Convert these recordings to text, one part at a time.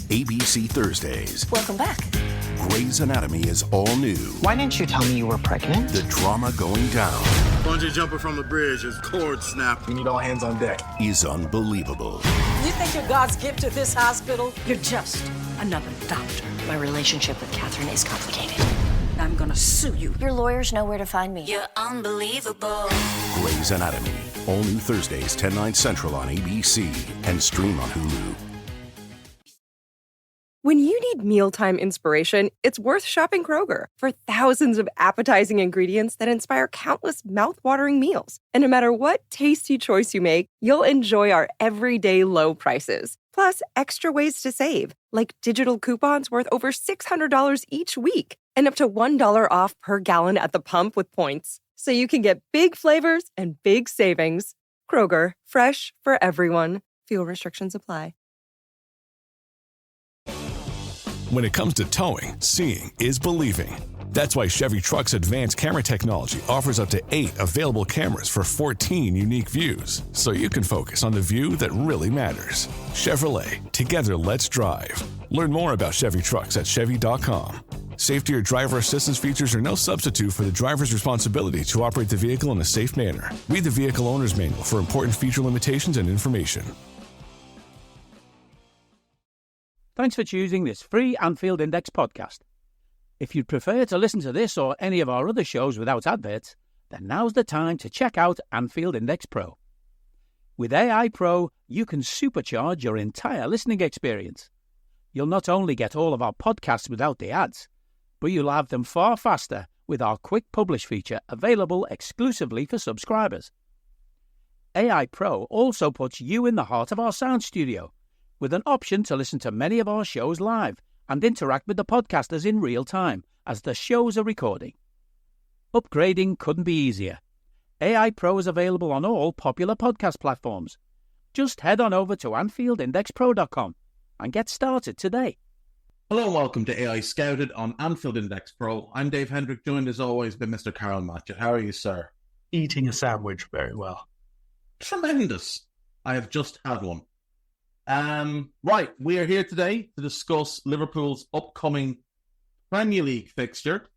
ABC Thursdays. Welcome back. Grey's Anatomy is all new. Why didn't you tell me you were pregnant? The drama going down. Bungee jumping from a bridge, his cord snapped. We need all hands on deck. Is unbelievable. You think you're God's gift to this hospital? You're just another doctor. My relationship with Catherine is complicated. I'm gonna sue you. Your lawyers know where to find me. You're unbelievable. Grey's Anatomy. All new Thursdays, 10, 9 Central on ABC and stream on Hulu. When you need mealtime inspiration, it's worth shopping Kroger for thousands of appetizing ingredients that inspire countless mouthwatering meals. And no matter what tasty choice you make, you'll enjoy our everyday low prices. Plus, extra ways to save, like digital coupons worth over $600 each week and up to $1 off per gallon at the pump with points. So you can get big flavors and big savings. Kroger, fresh for everyone. Fuel restrictions apply. When it comes to towing, seeing is believing. That's why Chevy Truck's advanced camera technology offers up to 8 available cameras for 14 unique views, so you can focus on the view that really matters. Chevrolet, together let's drive. Learn more about Chevy Trucks at Chevy.com. Safety or driver assistance features are no substitute for the driver's responsibility to operate the vehicle in a safe manner. Read the vehicle owner's manual for important feature limitations and information. Thanks for choosing this free Anfield Index podcast. If you'd prefer to listen to this or any of our other shows without adverts, then now's the time to check out Anfield Index Pro. With AI Pro, you can supercharge your entire listening experience. You'll not only get all of our podcasts without the ads, but you'll have them far faster with our Quick Publish feature available exclusively for subscribers. AI Pro also puts you in the heart of our sound studio, with an option to listen to many of our shows live and interact with the podcasters in real time as the shows are recording. Upgrading couldn't be easier. AI Pro is available on all popular podcast platforms. Just head on over to AnfieldIndexPro.com and get started today. Hello and welcome to AI Scouted on Anfield Index Pro. I'm Dave Hendrick, joined as always by Mr. Karl Matchett. How are you, sir? Eating a sandwich very well. Tremendous. I have just had one. Right, we are here today to discuss Liverpool's upcoming Premier League fixture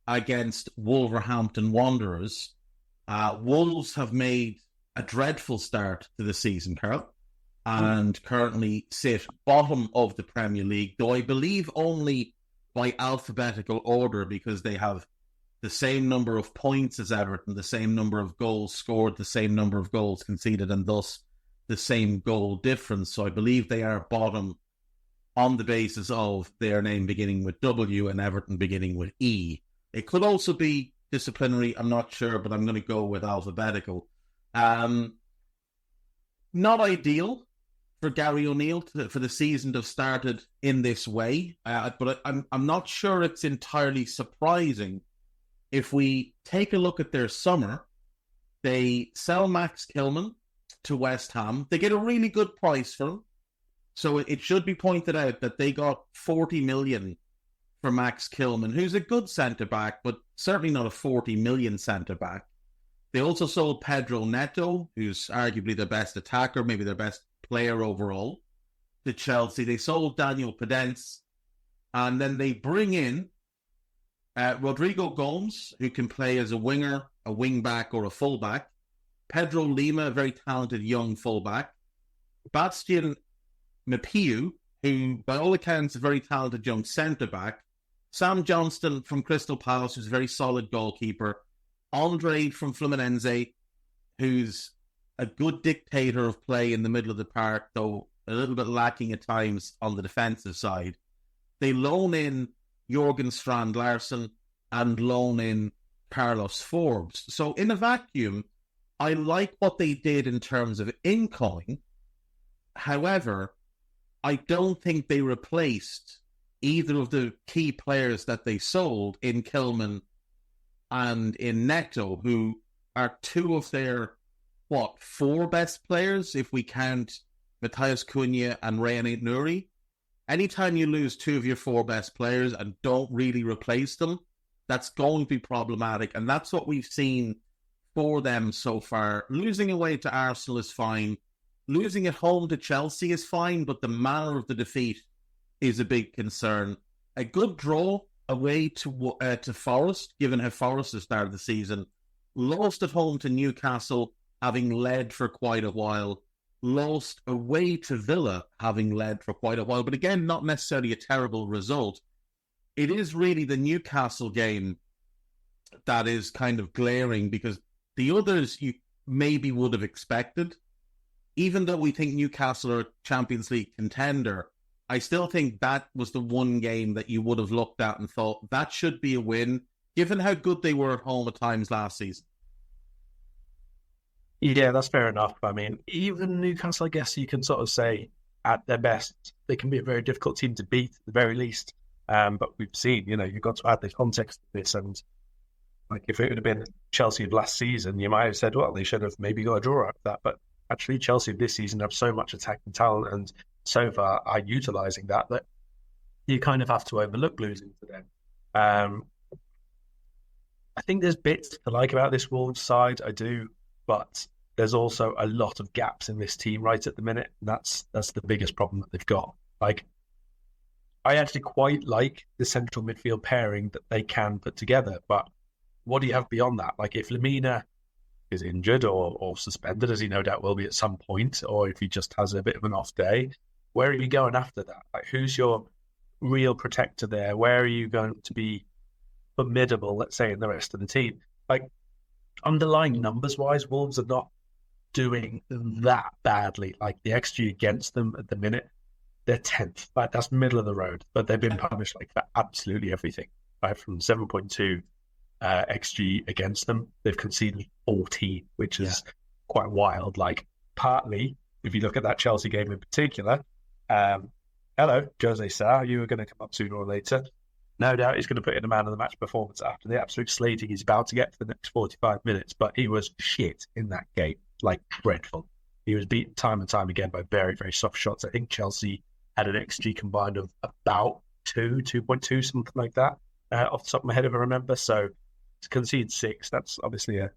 against Wolverhampton Wanderers. Wolves have made a dreadful start to the season, Karl, and currently sit bottom of the Premier League, though I believe only by alphabetical order because they have the same number of points as Everton, the same number of goals scored, the same number of goals conceded, and thus the same goal difference. So I believe they are bottom on the basis of their name beginning with W and Everton beginning with E. It could also be disciplinary, I'm not sure, but I'm going to go with alphabetical. Not ideal for Gary O'Neill for the season to have started in this way, but I'm not sure it's entirely surprising. If we take a look at their summer, they sell Max Kilman to West Ham. They get a really good price for him. So it should be pointed out that they got 40 million for Max Kilman, who's a good centre-back, but certainly not a 40 million centre-back. They also sold Pedro Neto, who's arguably their best attacker, maybe their best player overall, to Chelsea. They sold Daniel Podence, and then they bring in Rodrigo Gomes, who can play as a winger, a wing-back, or a full-back. Pedro Lima, a very talented young fullback. Bastian Mapiu, who by all accounts is a very talented young centre-back. Sam Johnston from Crystal Palace, who's a very solid goalkeeper. Andre from Fluminense, who's a good dictator of play in the middle of the park, though a little bit lacking at times on the defensive side. They loan in Jorgen Strand Larsen and loan in Carlos Forbes. So in a vacuum, I like what they did in terms of incoming. However, I don't think they replaced either of the key players that they sold in Kilman and in Neto, who are two of their, four best players, if we count Matthias Cunha and Rayan Nouri. Anytime you lose two of your four best players and don't really replace them, that's going to be problematic. And that's what we've seen for them so far. Losing away to Arsenal is fine. Losing at home to Chelsea is fine, but the manner of the defeat is a big concern. A good draw away to Forest, given how Forest has started the season. Lost at home to Newcastle, having led for quite a while. Lost away to Villa, having led for quite a while. But again, not necessarily a terrible result. It is really the Newcastle game that is kind of glaring, because the others you maybe would have expected. Even though we think Newcastle are a Champions League contender, I still think that was the one game that you would have looked at and thought, that should be a win, given how good they were at home at times last season. Yeah, that's fair enough. I mean, even Newcastle, I guess you can sort of say, at their best, they can be a very difficult team to beat, at the very least. But we've seen, you've got to add the context to this. And like, if it would have been Chelsea of last season, you might have said, well, they should have maybe got a draw out of that. But actually, Chelsea of this season have so much attacking talent and so far are utilising that you kind of have to overlook losing to them. I think there's bits to like about this Wolves side, I do, but there's also a lot of gaps in this team right at the minute. And that's the biggest problem that they've got. Like, I actually quite like the central midfield pairing that they can put together, but what do you have beyond that? Like, if Lemina is injured or suspended, as he no doubt will be at some point, or if he just has a bit of an off day, where are you going after that? Like, who's your real protector there? Where are you going to be formidable, let's say, in the rest of the team? Like, underlying numbers-wise, Wolves are not doing that badly. Like, the XG against them at the minute, they're 10th. Like, that's middle of the road. But they've been punished like for absolutely everything. Right, from 7.2 XG against them, they've conceded 14, which is quite wild. Like, partly, if you look at that Chelsea game in particular, hello, Jose Sarr, you were going to come up sooner or later. No doubt he's going to put in a man of the match performance after the absolute slating he's about to get for the next 45 minutes. But he was shit in that game, like dreadful. He was beaten time and time again by very, very soft shots. I think Chelsea had an XG combined of about 2.2, something like that, off the top of my head, if I remember. So to concede 6, that's obviously a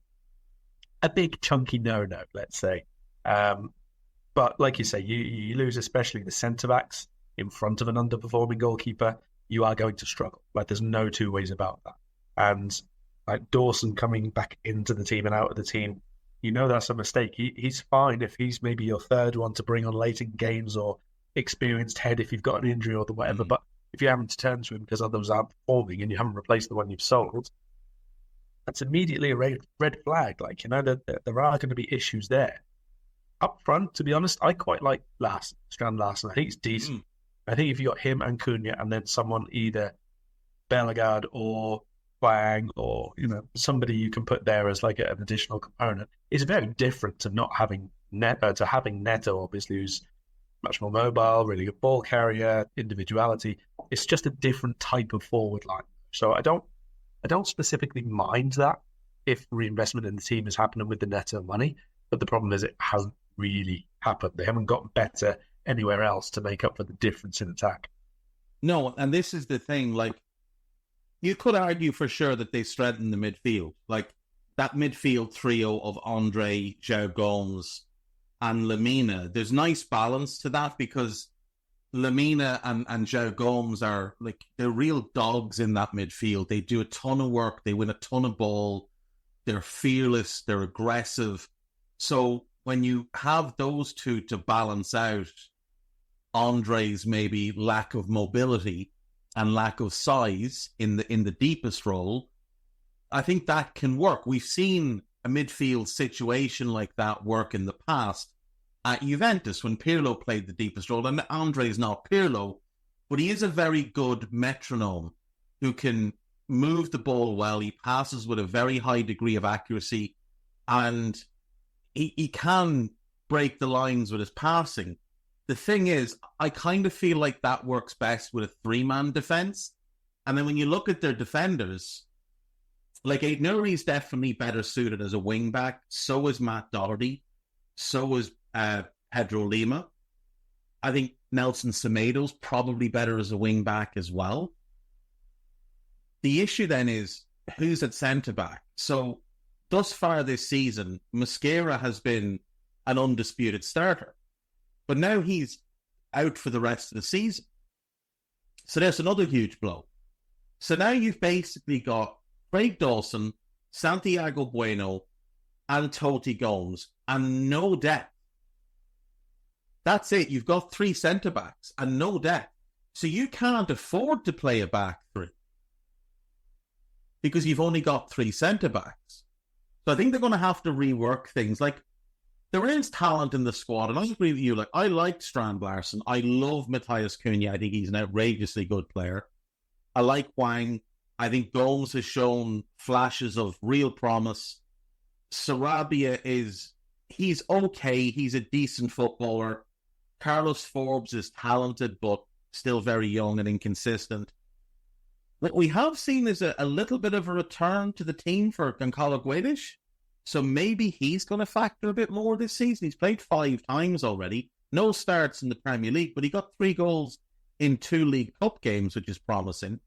big chunky no-no, let's say. But like you say, you lose especially the centre-backs in front of an underperforming goalkeeper, you are going to struggle. Like, there's no two ways about that. And like Dawson coming back into the team and out of the team, that's a mistake. He's fine if he's maybe your third one to bring on late in games, or experienced head if you've got an injury or the whatever. But if you're having to turn to him because others aren't performing and you haven't replaced the one you've sold, that's immediately a red flag. Like, that there are going to be issues there. Up front, to be honest, I quite like Strand Larsen. I think he's decent. I think if you got him and Cunha and then someone, either Bellegarde or Bang, or somebody you can put there as like an additional component, it's very different to not having to having Neto, obviously, who's much more mobile, really good ball carrier, individuality. It's just a different type of forward line. So I don't specifically mind that if reinvestment in the team is happening with the Neto money, but the problem is it hasn't really happened. They haven't gotten better anywhere else to make up for the difference in attack. No, and this is the thing, like, you could argue for sure that they strengthened the midfield. Like, that midfield trio of Andre, João Gomes, and Lemina, there's nice balance to that, because Lemina and João Gomes are, like, they're real dogs in that midfield. They do a ton of work, they win a ton of ball, they're fearless, they're aggressive. So when you have those two to balance out Andre's maybe lack of mobility and lack of size in the deepest role, I think that can work. We've seen a midfield situation like that work in the past at Juventus when Pirlo played the deepest role. And Andre's not Pirlo, but he is a very good metronome who can move the ball well. He passes with a very high degree of accuracy, and he can break the lines with his passing. The thing is, I kind of feel like that works best with a three-man defence. And then when you look at their defenders, like, Aït-Nouri is definitely better suited as a wing-back. So is Matt Doherty. So is Pedro Lima. I think Nelson Semedo's probably better as a wing-back as well. The issue then is, who's at centre-back? So, thus far this season, Mosquera has been an undisputed starter. But now he's out for the rest of the season. So there's another huge blow. So now you've basically got Craig Dawson, Santiago Bueno, and Toti Gomes, and no depth. That's it. You've got 3 centre-backs and no depth. So you can't afford to play a back 3 because you've only got 3 centre-backs. So I think they're going to have to rework things. Like, there is talent in the squad, and I agree with you. Like, I like Strand Larson. I love Matthias Cunha. I think he's an outrageously good player. I like Wang. I think Gomes has shown flashes of real promise. Sarabia he's okay. He's a decent footballer. Carlos Forbes is talented, but still very young and inconsistent. What we have seen is a little bit of a return to the team for Gonçalo Guedes. So maybe he's going to factor a bit more this season. He's played 5 times already. No starts in the Premier League, but he got 3 goals in 2 League Cup games, which is promising.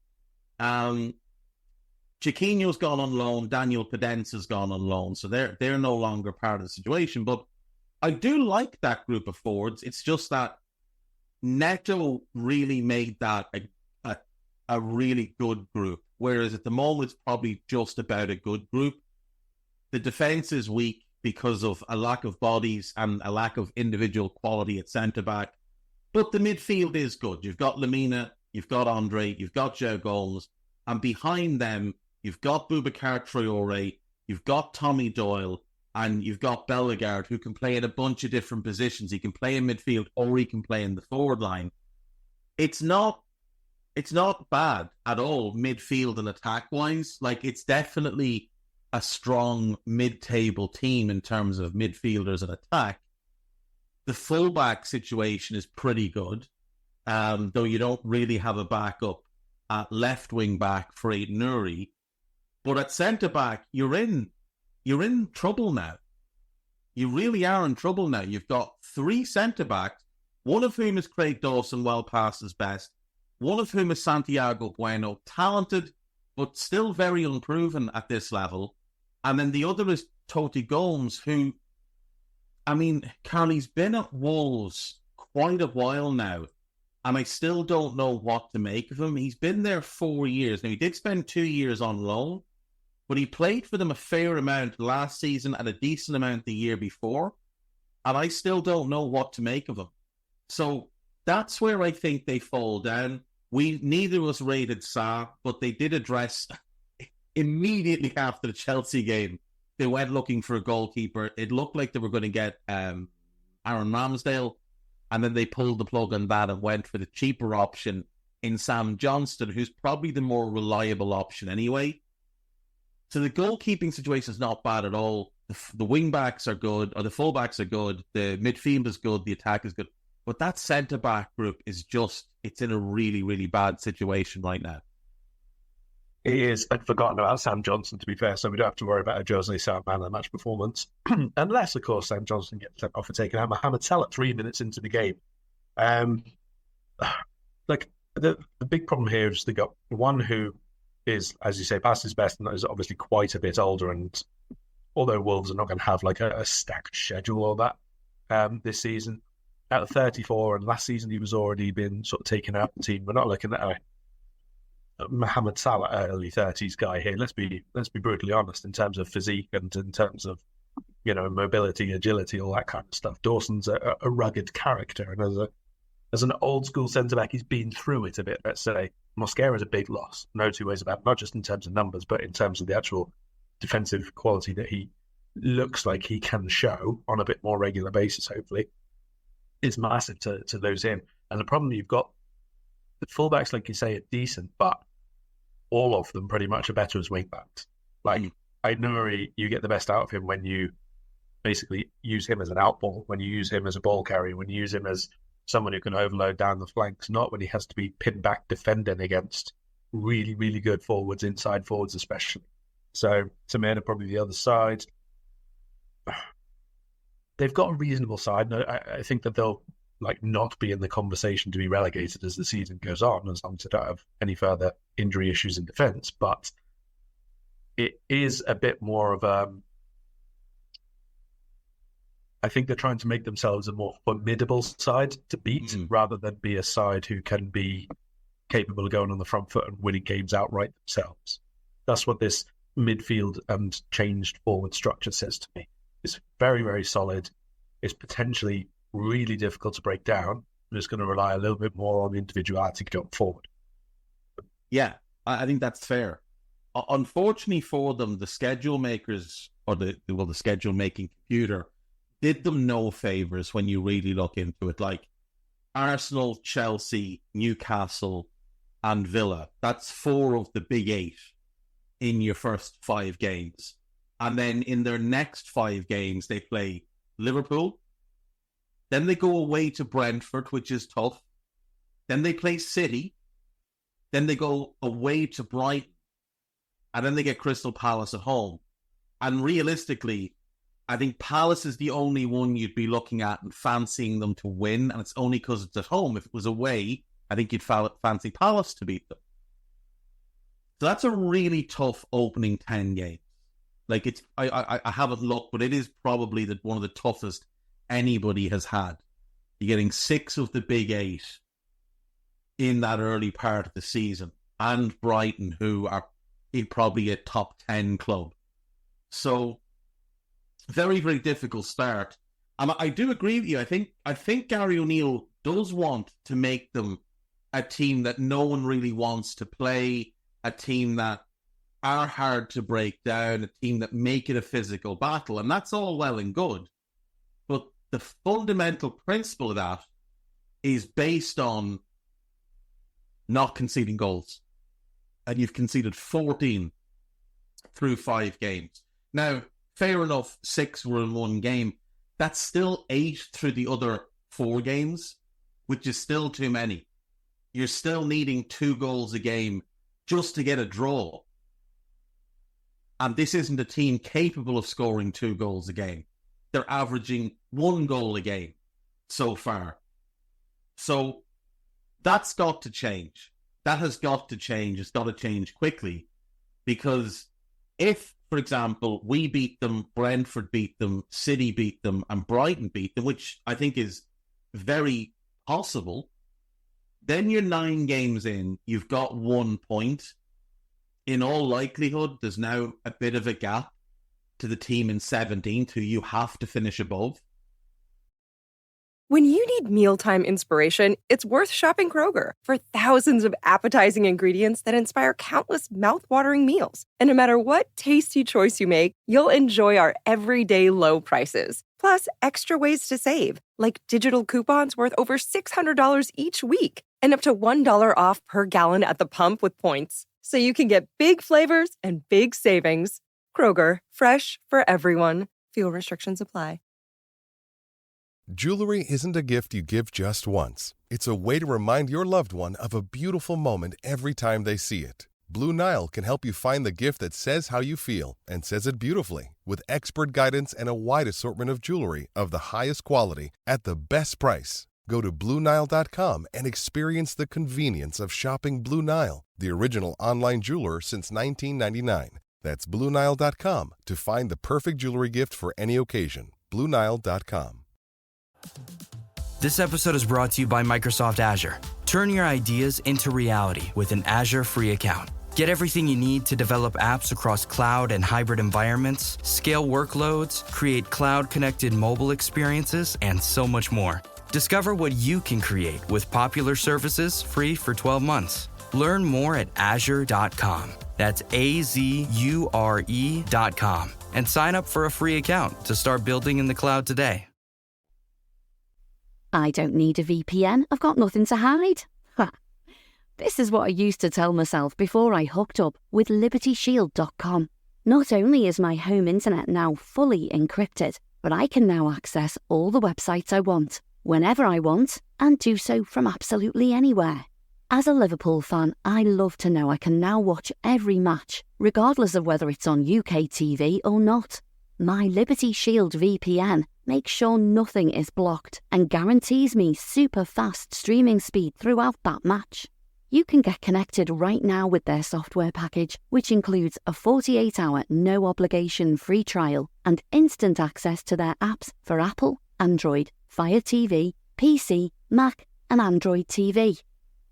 Chiquinho's gone on loan. Daniel Pedence's gone on loan. So they're no longer part of the situation. But I do like that group of forwards. It's just that Neto really made that a really good group. Whereas at the moment, it's probably just about a good group. The defence is weak because of a lack of bodies and a lack of individual quality at centre-back. But the midfield is good. You've got Lemina, you've got Andre, you've got Joe Gomes, and behind them, you've got Boubacar Traore, you've got Tommy Doyle, and you've got Bellegarde, who can play in a bunch of different positions. He can play in midfield or he can play in the forward line. It's not bad at all, midfield and attack-wise. Like, it's definitely a strong mid-table team in terms of midfielders and attack. The fullback situation is pretty good, though you don't really have a backup at left wing back for Aït-Nouri. But at centre back, you're in trouble now. You really are in trouble now. You've got 3 centre backs, one of whom is Craig Dawson, well past his best. One of whom is Santiago Bueno, talented but still very unproven at this level. And then the other is Toti Gomes, who, I mean, Karl, he's been at Wolves quite a while now, and I still don't know what to make of him. He's been there 4 years. Now, he did spend 2 years on loan, but he played for them a fair amount last season and a decent amount the year before, and I still don't know what to make of him. So that's where I think they fall down. Neither of us rated Sa, but they did address immediately after the Chelsea game. They went looking for a goalkeeper. It looked like they were going to get Aaron Ramsdale, and then they pulled the plug on that and went for the cheaper option in Sam Johnston, who's probably the more reliable option anyway. So the goalkeeping situation is not bad at all. The wing-backs are good, or the full-backs are good. The midfield is good. The attack is good. But that centre-back group is it's in a really, really bad situation right now. It is. I'd forgotten about Sam Johnson, to be fair, so we don't have to worry about a Jose Sa man of the match performance. Unless, of course, Sam Johnson gets sent off for taking out Mohamed Salah 3 minutes into the game. Like, the big problem here is they got one who is, as you say, past his best, and is obviously quite a bit older. And although Wolves are not going to have like a stacked schedule or that this season, at 34, and last season he was already been sort of taken out of the team. We're not looking at a Mohamed Salah early 30s guy here. Let's be brutally honest in terms of physique and in terms of, you know, mobility, agility, all that kind of stuff. Dawson's a rugged character, and as an old school centre back, he's been through it a bit. Let's say Mosquera's a big loss, no two ways about it, not just in terms of numbers, but in terms of the actual defensive quality that he looks like he can show on a bit more regular basis. Hopefully, it's massive to lose him. And the problem you've got, the fullbacks, like you say, are decent, but all of them pretty much are better as wingbacks. Like, Aït-Nouri, you get the best out of him when you basically use him as an outball, when you use him as a ball carrier, when you use him as someone who can overload down the flanks, not when he has to be pinned back defending against really, really good forwards, inside forwards especially. So, Tamina probably the other side. They've got a reasonable side. I think that they'll not be in the conversation to be relegated as the season goes on, as long as they don't have any further injury issues in defence. But it is a bit more of I think they're trying to make themselves a more formidable side to beat, rather than be a side who can be capable of going on the front foot and winning games outright themselves. That's what this midfield and changed forward structure says to me. It's very, very solid. It's potentially really difficult to break down, but it's going to rely a little bit more on individuality going forward. Yeah, I think that's fair. Unfortunately for them, the schedule makers, or the schedule making computer, did them no favours when you really look into it. Like Arsenal, Chelsea, Newcastle, and Villa. That's 4 of the big 8 in your first 5 games. And then in their next 5 games, they play Liverpool. Then they go away to Brentford, which is tough. Then they play City. Then they go away to Brighton. And then they get Crystal Palace at home. And realistically, I think Palace is the only one you'd be looking at and fancying them to win. And it's only because it's at home. If it was away, I think you'd fancy Palace to beat them. So that's a really tough opening 10 games. Like, it's, I haven't looked, but it is probably one of the toughest anybody has had. You're getting 6 of the big 8 in that early part of the season, and Brighton, who are probably a top 10 club. So, very, very difficult start. And I do agree with you. I think Gary O'Neill does want to make them a team that no one really wants to play, a team that are hard to break down, a team that make it a physical battle, and that's all well and good. But the fundamental principle of that is based on not conceding goals. And you've conceded 14 through 5 games. Now, fair enough, 6 were in 1 game. That's still 8 through the other 4 games, which is still too many. You're still needing 2 goals a game just to get a draw. And this isn't a team capable of scoring 2 goals a game. They're averaging 1 goal a game so far. So that's got to change. That has got to change. It's got to change quickly. Because if, for example, we beat them, Brentford beat them, City beat them, and Brighton beat them, which I think is very possible, then you're 9 games in, you've got 1 point. In all likelihood, there's now a bit of a gap to the team in 17th who you have to finish above. When you need mealtime inspiration, it's worth shopping Kroger for thousands of appetizing ingredients that inspire countless mouth-watering meals. And no matter what tasty choice you make, you'll enjoy our everyday low prices. Plus, extra ways to save, like digital coupons worth over $600 each week and up to $1 off per gallon at the pump with points. So you can get big flavors and big savings. Kroger, fresh for everyone. Fuel restrictions apply. Jewelry isn't a gift you give just once. It's a way to remind your loved one of a beautiful moment every time they see it. Blue Nile can help you find the gift that says how you feel and says it beautifully, with expert guidance and a wide assortment of jewelry of the highest quality at the best price. Go to BlueNile.com and experience the convenience of shopping Blue Nile, the original online jeweler since 1999. That's BlueNile.com to find the perfect jewelry gift for any occasion. BlueNile.com. This episode is brought to you by Microsoft Azure. Turn your ideas into reality with an Azure free account. Get everything you need to develop apps across cloud and hybrid environments, scale workloads, create cloud-connected mobile experiences, and so much more. Discover what you can create with popular services free for 12 months. Learn more at azure.com. That's AZURE.com. And sign up for a free account to start building in the cloud today. I don't need a VPN. I've got nothing to hide. Ha. This is what I used to tell myself before I hooked up with LibertyShield.com. Not only is my home internet now fully encrypted, but I can now access all the websites I want, whenever I want, and do so from absolutely anywhere. As a Liverpool fan, I love to know I can now watch every match, regardless of whether it's on UK TV or not. My Liberty Shield VPN makes sure nothing is blocked and guarantees me super fast streaming speed throughout that match. You can get connected right now with their software package, which includes a 48-hour no-obligation free trial and instant access to their apps for Apple, Android, Fire TV, PC, Mac and Android TV.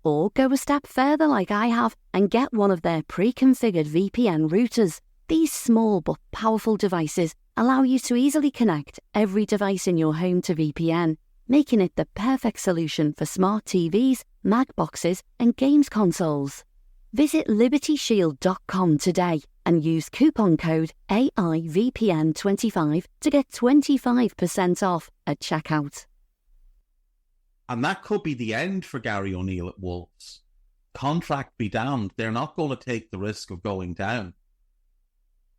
Or go a step further like I have and get one of their pre-configured VPN routers. These small but powerful devices allow you to easily connect every device in your home to VPN, making it the perfect solution for smart TVs, Mac boxes, and games consoles. Visit libertyshield.com today and use coupon code AIVPN25 to get 25% off at checkout. And that could be the end for Gary O'Neill at Wolves. Contract be damned. They're not going to take the risk of going down.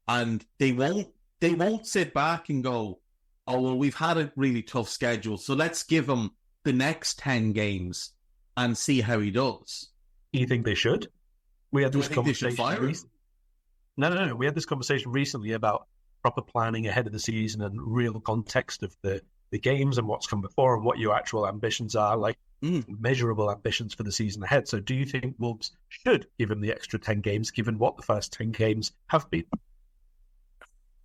And they won't sit back and go, oh, well, we've had a really tough schedule, so let's give him the next 10 games and see how he does. You think they should? We had this conversation. No. We had this conversation recently about proper planning ahead of the season and real context of the games and what's come before and what your actual ambitions are, like measurable ambitions for the season ahead. So do you think Wolves should give him the extra 10 games, given what the first 10 games have been?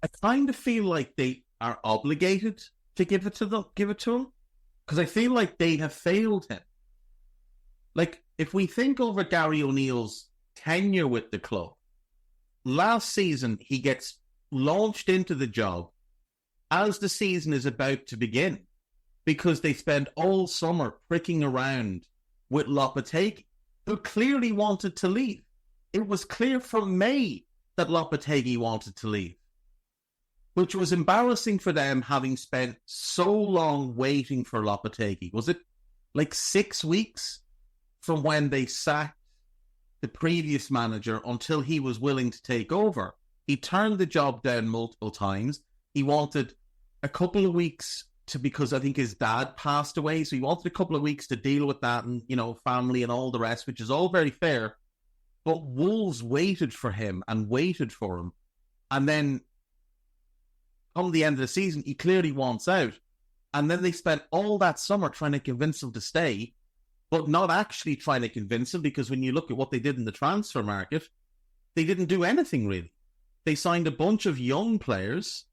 I kind of feel like they are obligated to give it to him, because I feel like they have failed him. Like, if we think over Gary O'Neill's tenure with the club, last season he gets launched into the job as the season is about to begin, because they spend all summer pricking around with Lopetegui, who clearly wanted to leave. It was clear from May that Lopetegui wanted to leave, which was embarrassing for them, having spent so long waiting for Lopetegui. Was it like 6 weeks from when they sacked the previous manager until he was willing to take over? He turned the job down multiple times. He wanted a couple of weeks because I think his dad passed away. So he wanted a couple of weeks to deal with that and, family and all the rest, which is all very fair. But Wolves waited for him. And then come the end of the season, he clearly wants out. And then they spent all that summer trying to convince him to stay, but not actually trying to convince him, because when you look at what they did in the transfer market, they didn't do anything really. They signed a bunch of young players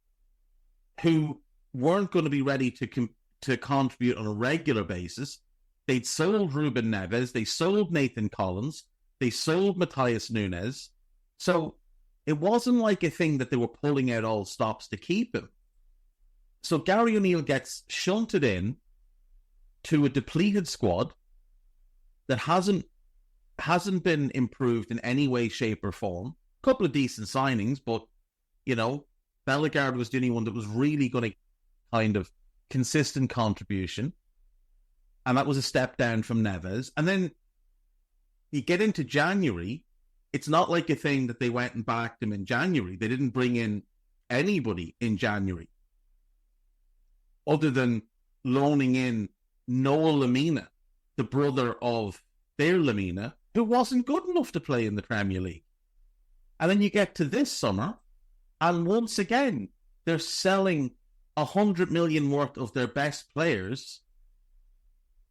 who weren't going to be ready to contribute on a regular basis. They'd sold Ruben Neves, they sold Nathan Collins, they sold Matthias Nunes. So it wasn't like a thing that they were pulling out all stops to keep him. So Gary O'Neill gets shunted in to a depleted squad that hasn't been improved in any way, shape, or form. A couple of decent signings, but, Bellegarde was the only one that was really going to kind of consistent contribution. And that was a step down from Neves. And then you get into January. It's not like a thing that they went and backed him in January. They didn't bring in anybody in January, other than loaning in Noel Lemina, the brother of their Lemina, who wasn't good enough to play in the Premier League. And then you get to this summer, and once again, they're selling 100 million worth of their best players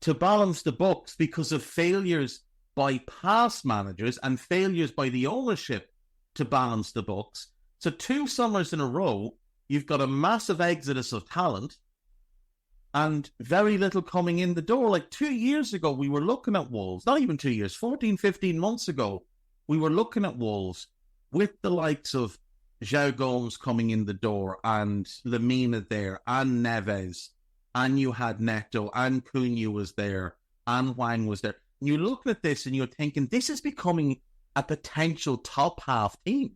to balance the books because of failures by past managers and failures by the ownership to balance the books. So 2 summers in a row, you've got a massive exodus of talent and very little coming in the door. Like 2 years ago, we were looking at Wolves, not even 2 years, 14, 15 months ago, we were looking at Wolves with the likes of João Gomes coming in the door and Lemina there and Neves, and you had Neto and Cunha was there and Wang was there. And you're looking at this and you're thinking, this is becoming a potential top half team.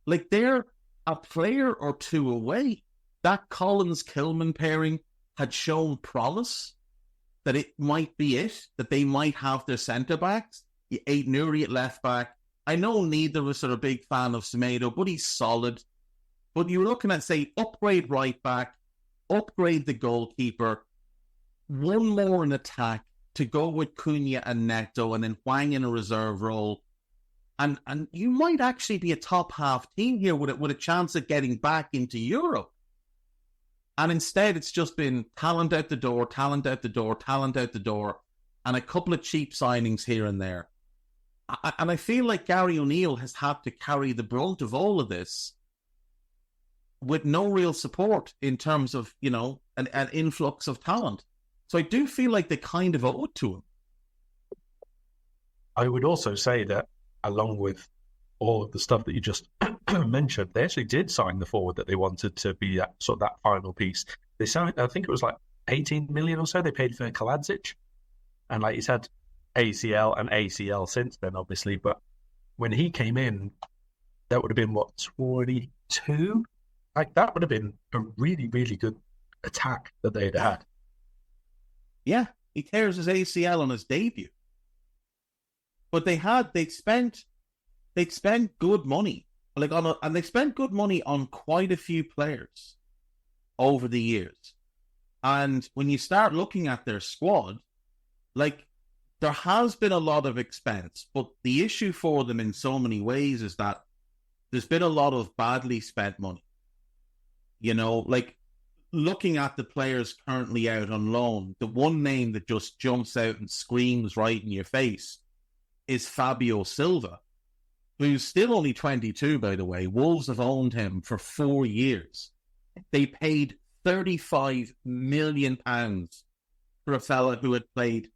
Like, they're a player or two away. That Collins-Kilman pairing had shown promise that it might be it, that they might have their centre-backs. You ate Nuri at left-back. I know neither was sort of a big fan of Semedo, but he's solid. But you're looking at, say, upgrade right-back, upgrade the goalkeeper, one more in attack to go with Cunha and Neto, and then Wang in a reserve role. And you might actually be a top half team here with a chance of getting back into Europe. And instead, it's just been talent out the door, talent out the door, talent out the door, and a couple of cheap signings here and there. And I feel like Gary O'Neill has had to carry the brunt of all of this with no real support in terms of, an influx of talent. So I do feel like they kind of owe it to him. I would also say that along with all of the stuff that you just mentioned, they actually did sign the forward that they wanted to be that sort of that final piece. They signed, I think it was like 18 million or so they paid for Kaladzic. And like he's had ACL and ACL since then, obviously. But when he came in, that would have been, what, 22? Like, that would have been a really, really good attack that they'd had. Yeah, he tears his ACL on his debut. But they'd spent good money. And they spent good money on quite a few players over the years. And when you start looking at their squad, like, there has been a lot of expense, but the issue for them in so many ways is that there's been a lot of badly spent money. You know, like, looking at the players currently out on loan, the one name that just jumps out and screams right in your face is Fabio Silva, who's still only 22, by the way. Wolves have owned him for 4 years. They paid £35 million for a fella who had played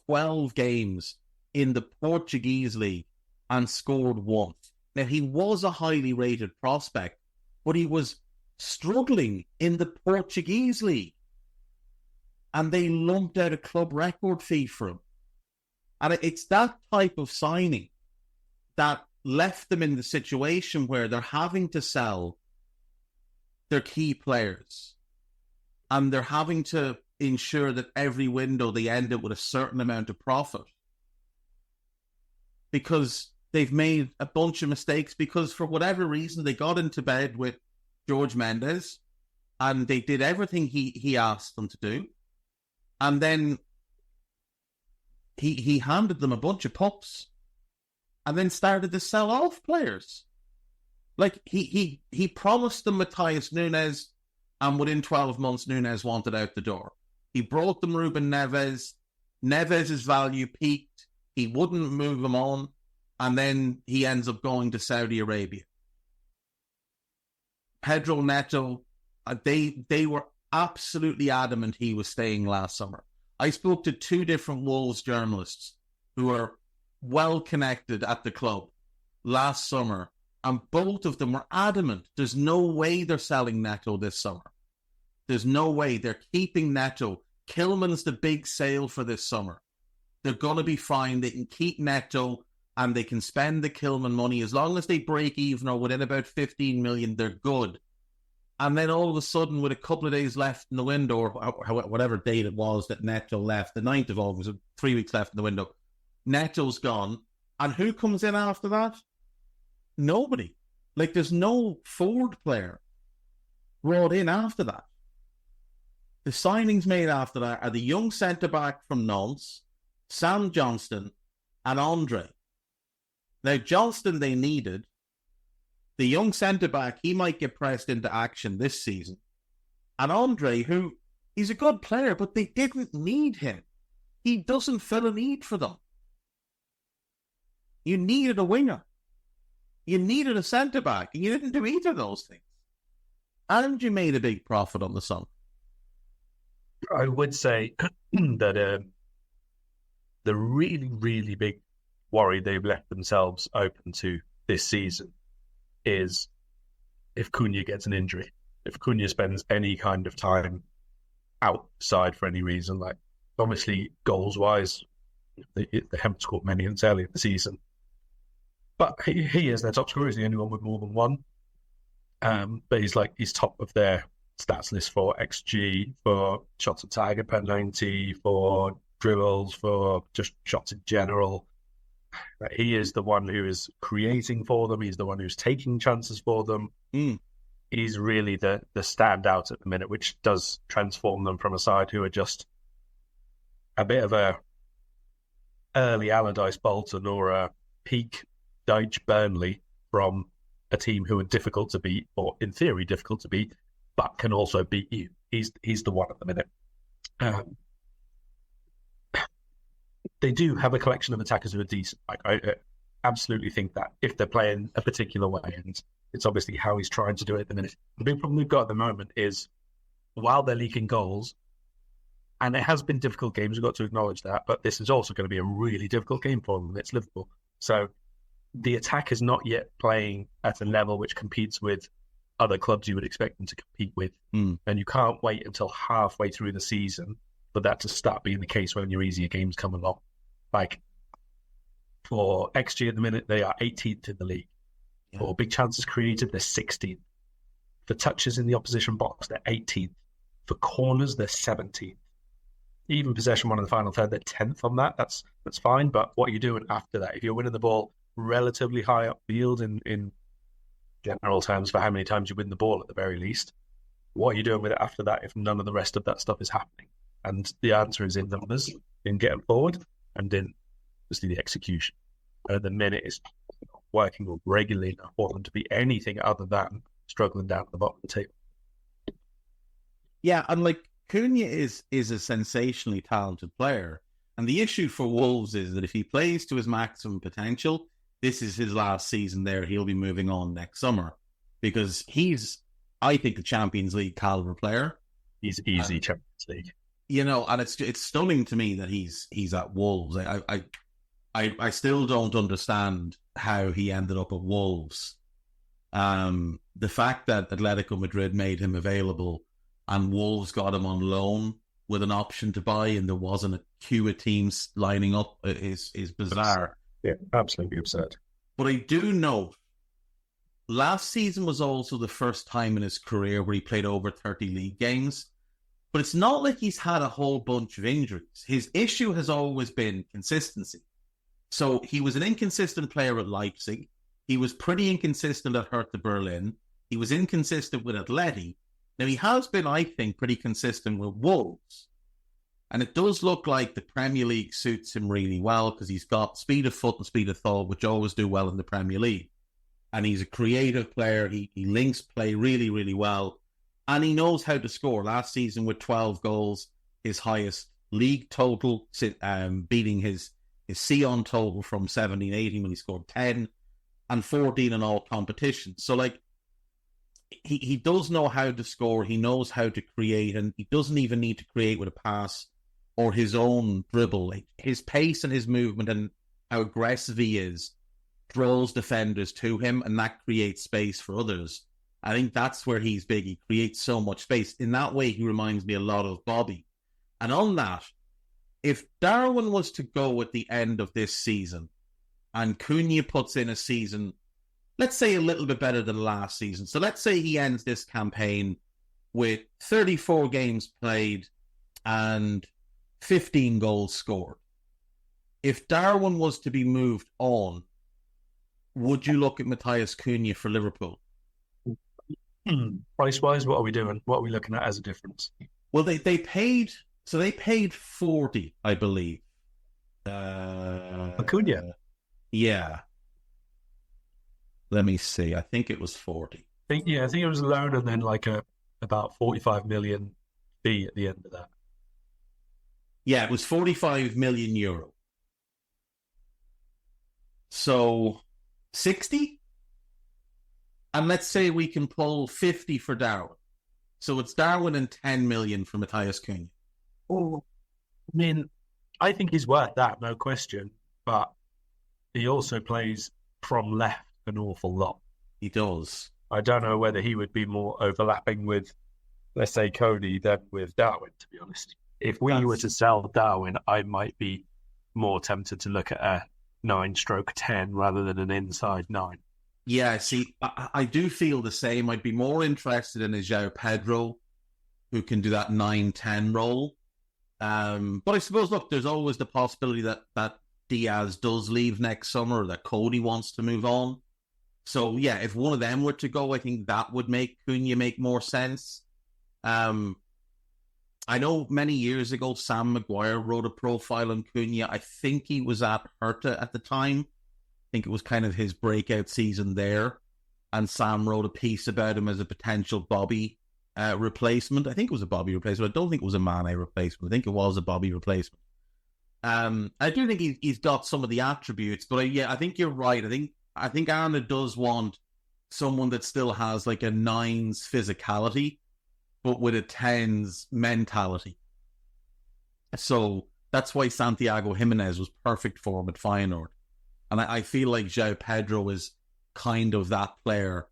12 games in the Portuguese league and scored once. Now, he was a highly rated prospect, but he was struggling in the Portuguese league. And they lumped out a club record fee for him. And it's that type of signing that left them in the situation where they're having to sell their key players. And they're having to ensure that every window they end up with a certain amount of profit. Because they've made a bunch of mistakes, because for whatever reason they got into bed with George Mendes and they did everything he asked them to do. And then he handed them a bunch of pups and then started to sell off players. Like, he promised them Matthias Nunes, and within 12 months, Nunes wanted out the door. He brought them Ruben Neves. Neves' value peaked. He wouldn't move him on. And then he ends up going to Saudi Arabia. Pedro Neto, they were absolutely adamant he was staying last summer. I spoke to 2 different Wolves journalists who are well connected at the club last summer, and both of them were adamant there's no way they're selling Neto this summer. There's no way. They're keeping Neto. Kilman's the big sale for this summer. They're going to be fine. They can keep Neto and they can spend the Kilman money. As long as they break even or within about 15 million, they're good. And then all of a sudden, with a couple of days left in the window, or whatever date it was that Neto left, the 9th of August, 3 weeks left in the window, Neto's gone. And who comes in after that? Nobody. Like, there's no forward player brought in after that. The signings made after that are the young centre-back from Nantes, Sam Johnston, and Andre. Now, Johnston they needed. The young centre-back, he might get pressed into action this season. And Andre, who, he's a good player, but they didn't need him. He doesn't fill a need for them. You needed a winger. You needed a centre-back, and you didn't do either of those things. And you made a big profit on the summer. I would say that the really, really big worry they've left themselves open to this season is if Cunha gets an injury. If Cunha spends any kind of time outside for any reason, like obviously goals-wise, they haven't scored many since early in the season. But he is their top scorer. He's the only one with more than one. But he's top of their stats list for XG, for shots on target per 90, for dribbles, for just shots in general. He is the one who is creating for them. He's the one who's taking chances for them. He's really the standout at the minute, which does transform them from a side who are just a bit of a early Allardyce Bolton or a peak Dyche Burnley, from a team who are difficult to beat, or in theory difficult to beat, but can also beat you. He's the one at the minute. They do have a collection of attackers who are decent. Like, I absolutely think that if they're playing a particular way, and it's obviously how he's trying to do it at the minute. The big problem we've got at the moment is, while they're leaking goals, And it has been difficult games, we've got to acknowledge that, but this is also going to be a really difficult game for them. It's Liverpool. So the attack is not yet playing at a level which competes with other clubs you would expect them to compete with. And you can't wait until halfway through the season for that to start being the case when your easier games come along. Like, for XG at the minute, they are 18th in the league. Yeah. For big chances created, they're 16th. For touches in the opposition box, they're 18th. For corners, they're 17th. Even possession one in the final third, they're 10th on that. That's fine, but what are you doing after that? If you're winning the ball relatively high upfield in general terms for how many times you win the ball at the very least, what are you doing with it after that if none of the rest of that stuff is happening? And the answer is in numbers, in getting forward, and in obviously the execution. And at the minute, it's working regularly enough for them to be anything other than struggling down at the bottom of the table. Yeah, and like Cunha is a sensationally talented player. And the issue for Wolves is that if he plays to his maximum potential, this is his last season there. He'll be moving on next summer because he's, I think, a Champions League caliber player. He's easy Champions League. You know, and it's stunning to me that he's at Wolves. I still don't understand how he ended up at Wolves. The fact that Atletico Madrid made him available and Wolves got him on loan with an option to buy, and there wasn't a queue of teams lining up is bizarre. Yeah, absolutely absurd. But I do know last season was also the first time in his career where he played over 30 league games. But it's not like he's had a whole bunch of injuries. His issue has always been consistency. So he was an inconsistent player at Leipzig. He was pretty inconsistent at Hertha Berlin. He was inconsistent with Atleti. Now, he has been, I think, pretty consistent with Wolves. And it does look like the Premier League suits him really well because he's got speed of foot and speed of thought, which always do well in the Premier League. And he's a creative player. He links play really, really well. And he knows how to score. Last season with 12 goals, his highest league total, beating his Sion total from 17-18 when he scored 10 and 14 in all competitions. So, like, he does know how to score. He knows how to create, and he doesn't even need to create with a pass or his own dribble. Like, his pace and his movement and how aggressive he is draws defenders to him, and that creates space for others. I think that's where he's big. He creates so much space. In that way, he reminds me a lot of Bobby. And on that, if Darwin was to go at the end of this season and Cunha puts in a season, let's say a little bit better than last season. So let's say he ends this campaign with 34 games played and 15 goals scored. If Darwin was to be moved on, would you look at Matthias Cunha for Liverpool? Price-wise, what are we doing? What are we looking at as a difference? Well, they paid 40, I believe. Acuna? Yeah. Let me see. I think it was 40. I think it was a loan and then like about 45 million fee at the end of that. Yeah, it was 45 million euro. So 60? And let's say we can pull 50 for Darwin. So it's Darwin and 10 million for Matthias Cunha. Oh, I mean, I think he's worth that, no question. But he also plays from left an awful lot. He does. I don't know whether he would be more overlapping with, let's say, Cody than with Darwin, to be honest. If we were to sell Darwin, I might be more tempted to look at a 9/10 rather than an inside 9. Yeah, see, I do feel the same. I'd be more interested in a João Pedro who can do that 9-10 role. But I suppose, look, there's always the possibility that Diaz does leave next summer or that Cody wants to move on. So, yeah, if one of them were to go, I think that would make Cunha make more sense. I know many years ago, Sam Maguire wrote a profile on Cunha. I think he was at Hertha at the time. I think it was kind of his breakout season there. And Sam wrote a piece about him as a potential Bobby replacement. I think it was a Bobby replacement. I don't think it was a Mane replacement. I think it was a Bobby replacement. I do think he's got some of the attributes, but I think you're right. I think Arna does want someone that still has like a 9's physicality, but with a 10's mentality. So that's why Santiago Jimenez was perfect for him at Feyenoord. And I feel like João Pedro is kind of that player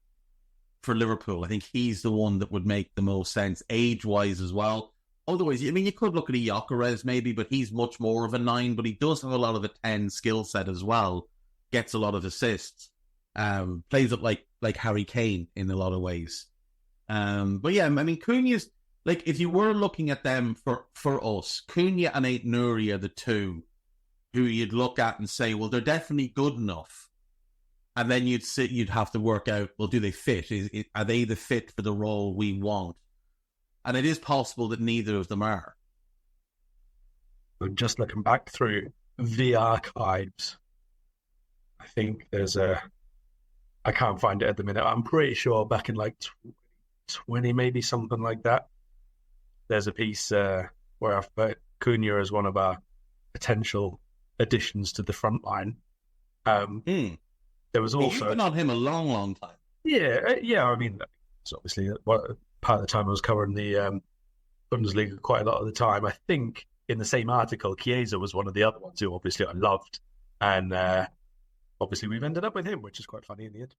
for Liverpool. I think he's the one that would make the most sense, age-wise as well. Otherwise, I mean, you could look at a Gyökeres maybe, but he's much more of a 9, but he does have a lot of a 10 skill set as well. Gets a lot of assists. Plays it like Harry Kane in a lot of ways. But yeah, I mean, Cunha's, like, if you were looking at them for us, Cunha and Aït-Nouri are the two who you'd look at and say, well, they're definitely good enough. And then you'd have to work out, well, do they fit? Are they the fit for the role we want? And it is possible that neither of them are. I'm just looking back through the archives. I think there's I can't find it at the minute. I'm pretty sure back in like 20, maybe something like that. There's a piece where I've put Cunha as one of our potential additions to the front line. There was also... You've been on him a long, long time. Yeah. I mean, it's obviously part of the time I was covering the Bundesliga quite a lot of the time. I think in the same article, Chiesa was one of the other ones who obviously I loved. And obviously we've ended up with him, which is quite funny in the end.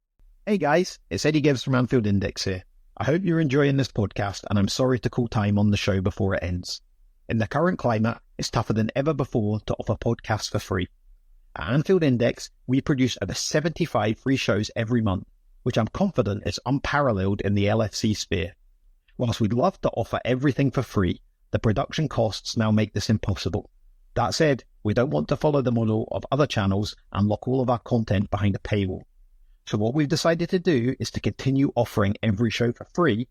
Hey guys, it's Eddie Gibbs from Anfield Index here. I hope you're enjoying this podcast, and I'm sorry to call time on the show before it ends. In the current climate, it's tougher than ever before to offer podcasts for free. At Anfield Index, we produce over 75 free shows every month, which I'm confident is unparalleled in the LFC sphere. Whilst we'd love to offer everything for free, the production costs now make this impossible. That said, we don't want to follow the model of other channels and lock all of our content behind a paywall. So what we've decided to do is to continue offering every show for free,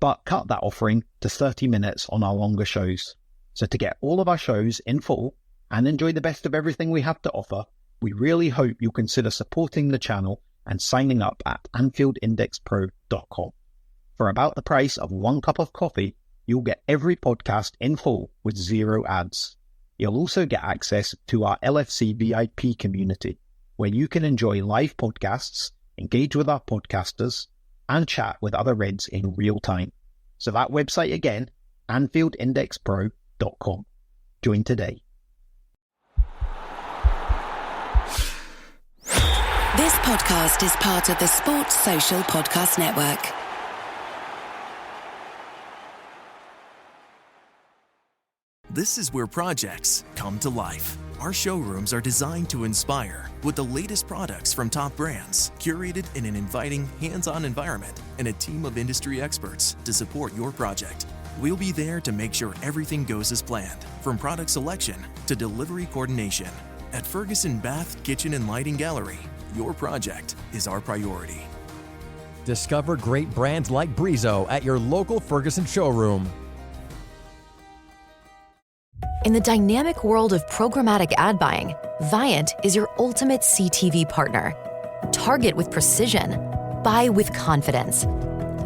but cut that offering to 30 minutes on our longer shows. So to get all of our shows in full and enjoy the best of everything we have to offer, we really hope you'll consider supporting the channel and signing up at AnfieldIndexPro.com. For about the price of 1 cup of coffee, you'll get every podcast in full with 0 ads. You'll also get access to our LFC VIP community, where you can enjoy live podcasts, engage with our podcasters, and chat with other Reds in real time. So that website again, AnfieldIndexPro.com. Join today. This podcast is part of the Sports Social Podcast Network. This is where projects come to life. Our showrooms are designed to inspire with the latest products from top brands, curated in an inviting, hands-on environment, and a team of industry experts to support your project. We'll be there to make sure everything goes as planned, from product selection to delivery coordination. At Ferguson Bath, Kitchen and Lighting Gallery, your project is our priority. Discover great brands like Brizo at your local Ferguson showroom. In the dynamic world of programmatic ad buying, Viant is your ultimate CTV partner. Target with precision. Buy with confidence.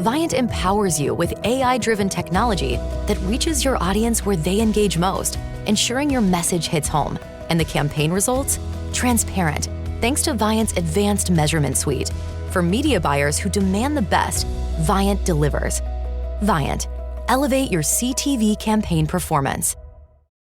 Viant empowers you with AI-driven technology that reaches your audience where they engage most, ensuring your message hits home. And the campaign results? Transparent, thanks to Viant's advanced measurement suite. For media buyers who demand the best, Viant delivers. Viant, elevate your CTV campaign performance.